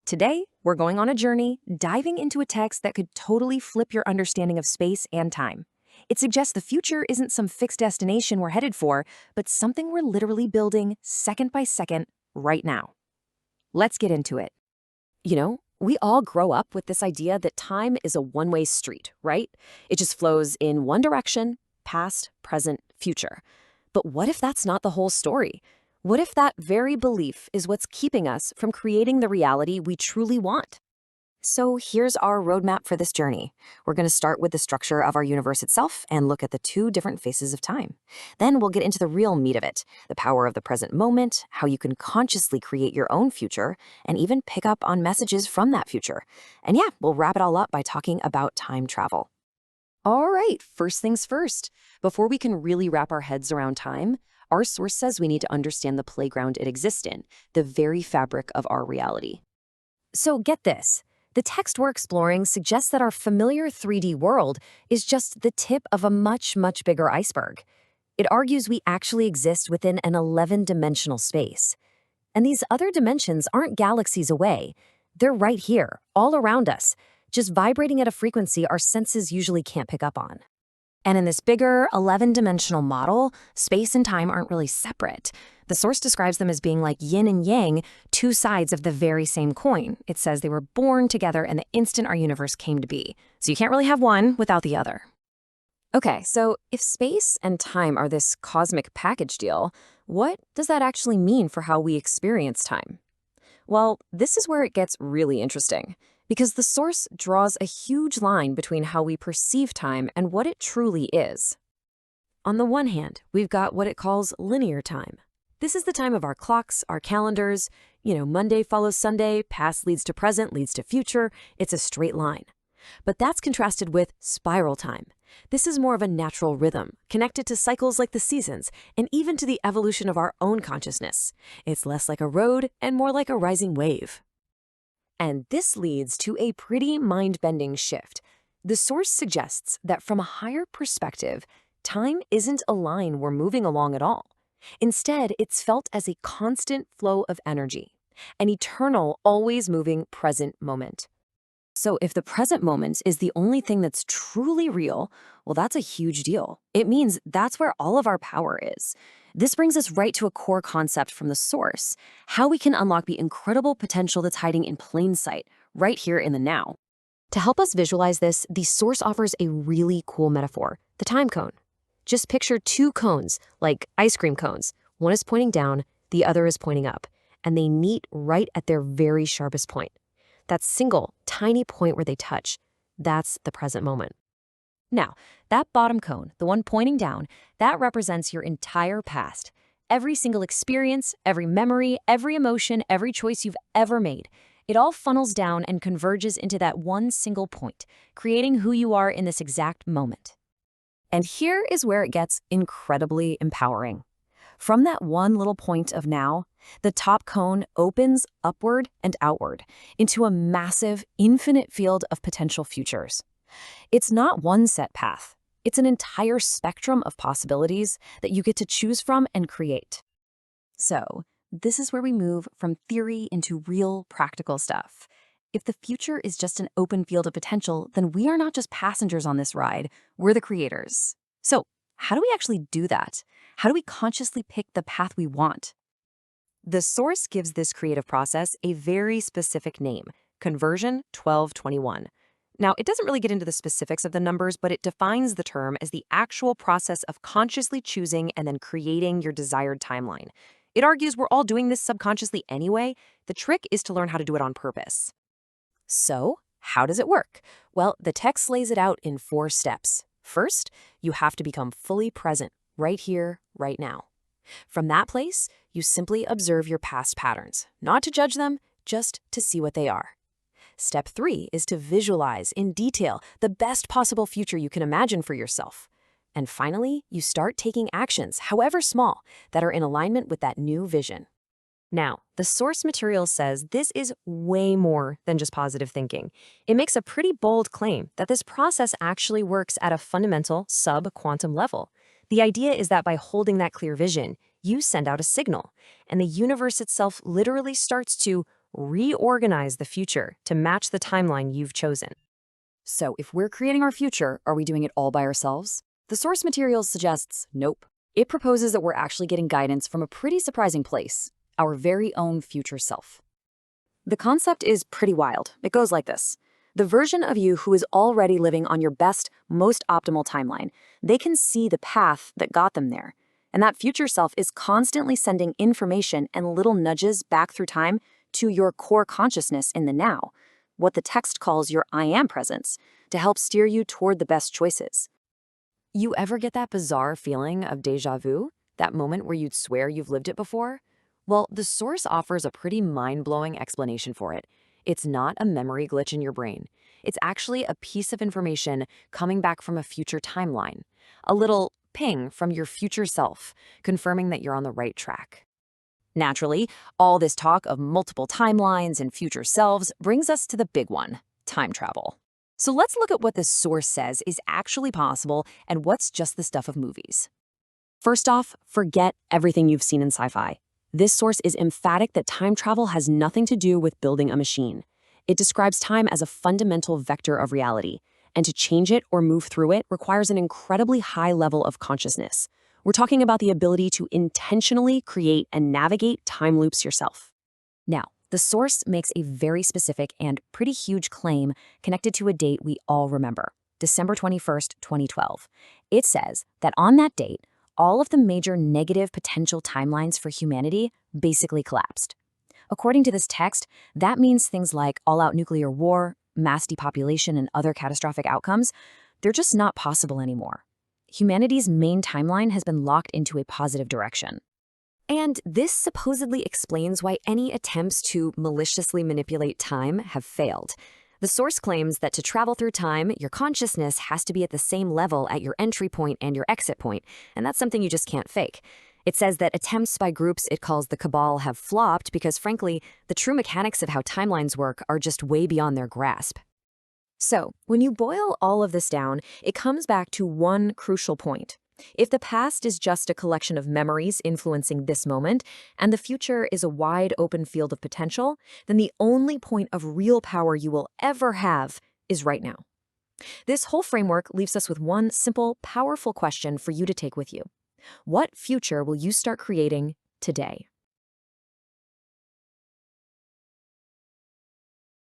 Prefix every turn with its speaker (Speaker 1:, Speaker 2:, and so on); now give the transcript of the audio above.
Speaker 1: Today, we're going on a journey, diving into a text that could totally flip your understanding of space and time. It suggests the future isn't some fixed destination we're headed for, but something we're literally building second by second right now. Let's get into it. We all grow up with this idea that time is a one-way street, right? It just flows in one direction, past, present, future. But what if that's not the whole story? What if that very belief is what's keeping us from creating the reality we truly want? So here's our roadmap for this journey. We're going to start with the structure of our universe itself and look at the two different phases of time. Then we'll get into the real meat of it, the power of the present moment, how you can consciously create your own future, and even pick up on messages from that future. And yeah, we'll wrap it all up by talking about time travel. All right, first things first. Before we can really wrap our heads around time, our source says we need to understand the playground it exists in, the very fabric of our reality. So get this. The text we're exploring suggests that our familiar 3D world is just the tip of a much, much bigger iceberg. It argues we actually exist within an 11-dimensional space. And these other dimensions aren't galaxies away. They're right here, all around us, just vibrating at a frequency our senses usually can't pick up on. And in this bigger 11-dimensional model, space and time aren't really separate. The source describes them as being like yin and yang, two sides of the very same coin. It says they were born together in the instant our universe came to be. So you can't really have one without the other. Okay, so if space and time are this cosmic package deal, what does that actually mean for how we experience time? Well, this is where it gets really interesting, because the source draws a huge line between how we perceive time and what it truly is. On the one hand, we've got what it calls linear time. This is the time of our clocks, our calendars. Monday follows Sunday, past leads to present, leads to future. It's a straight line. But that's contrasted with spiral time. This is more of a natural rhythm, connected to cycles like the seasons, and even to the evolution of our own consciousness. It's less like a road and more like a rising wave. And this leads to a pretty mind-bending shift. The source suggests that from a higher perspective, time isn't a line we're moving along at all. Instead, it's felt as a constant flow of energy, an eternal, always moving present moment. So if the present moment is the only thing that's truly real, well, that's a huge deal. It means that's where all of our power is. This brings us right to a core concept from the source, how we can unlock the incredible potential that's hiding in plain sight, right here in the now. To help us visualize this, the source offers a really cool metaphor, the time cone. Just picture two cones, like ice cream cones. One is pointing down, the other is pointing up, and they meet right at their very sharpest point. That single, tiny point where they touch, that's the present moment. Now, that bottom cone, the one pointing down, that represents your entire past. Every single experience, every memory, every emotion, every choice you've ever made. It all funnels down and converges into that one single point, creating who you are in this exact moment. And here is where it gets incredibly empowering. From that one little point of now, the top cone opens upward and outward into a massive, infinite field of potential futures. It's not one set path. It's an entire spectrum of possibilities that you get to choose from and create. So, this is where we move from theory into real practical stuff. If the future is just an open field of potential, then we are not just passengers on this ride, we're the creators. So, how do we actually do that? How do we consciously pick the path we want? The source gives this creative process a very specific name, Conversion 1221. Now, it doesn't really get into the specifics of the numbers, but it defines the term as the actual process of consciously choosing and then creating your desired timeline. It argues we're all doing this subconsciously anyway. The trick is to learn how to do it on purpose. So, how does it work? Well, the text lays it out in 4 steps. First, you have to become fully present, right here, right now. From that place, you simply observe your past patterns, not to judge them, just to see what they are. Step 3 is to visualize in detail the best possible future you can imagine for yourself. And finally, you start taking actions, however small, that are in alignment with that new vision. Now, the source material says this is way more than just positive thinking. It makes a pretty bold claim that this process actually works at a fundamental sub-quantum level. The idea is that by holding that clear vision, you send out a signal, and the universe itself literally starts to
Speaker 2: reorganize the future to match the timeline you've chosen.
Speaker 3: So if we're creating our future, are we doing it all by ourselves? The source material suggests nope. It proposes that we're actually getting guidance from a pretty surprising place, our very own future self. The concept is pretty wild. It goes like this. The version of you who is already living on your best, most optimal timeline, they can see the path that got them there. And that future self is constantly sending information and little nudges back through time to your core consciousness in the now, what the text calls your I am presence, to help steer you toward the best choices. You ever get that bizarre feeling of déjà vu? That moment where you'd swear you've lived it before? Well, the source offers a pretty mind-blowing explanation for it. It's not a memory glitch in your brain. It's actually a piece of information coming back from a future timeline. A little ping from your future self, confirming that you're on the right track. Naturally, all this talk of multiple timelines and future selves brings us to the big one, time travel. So let's look at what this source says is actually possible and what's just the stuff of movies. First off, forget everything you've seen in sci-fi. This source is emphatic that time travel has nothing to do with building a machine. It describes time as a fundamental vector of reality, and to change it or move through it requires an incredibly high level of consciousness. We're talking about the ability to intentionally create and navigate time loops yourself. Now, the source makes a very specific and pretty huge claim connected to a date we all remember, December 21st, 2012. It says that on that date, all of the major negative potential timelines for humanity basically collapsed. According to this text, that means things like all-out nuclear war, mass depopulation, and other catastrophic outcomes, they're just not possible anymore. Humanity's main timeline has been locked into a positive direction. And this supposedly explains why any attempts to maliciously manipulate time have failed. The source claims that to travel through time, your consciousness has to be at the same level at your entry point and your exit point, and that's something you just can't fake. It says that attempts by groups it calls the Cabal have flopped because, frankly, the true mechanics of how timelines work are just way beyond their grasp. So, when you boil all of this down, it comes back to one crucial point. If the past is just a collection of memories influencing this moment, and the future is a wide open field of potential, then the only point of real power you will ever have is right now. This whole framework leaves us with one simple, powerful question for you to take with you. What future will you start creating today?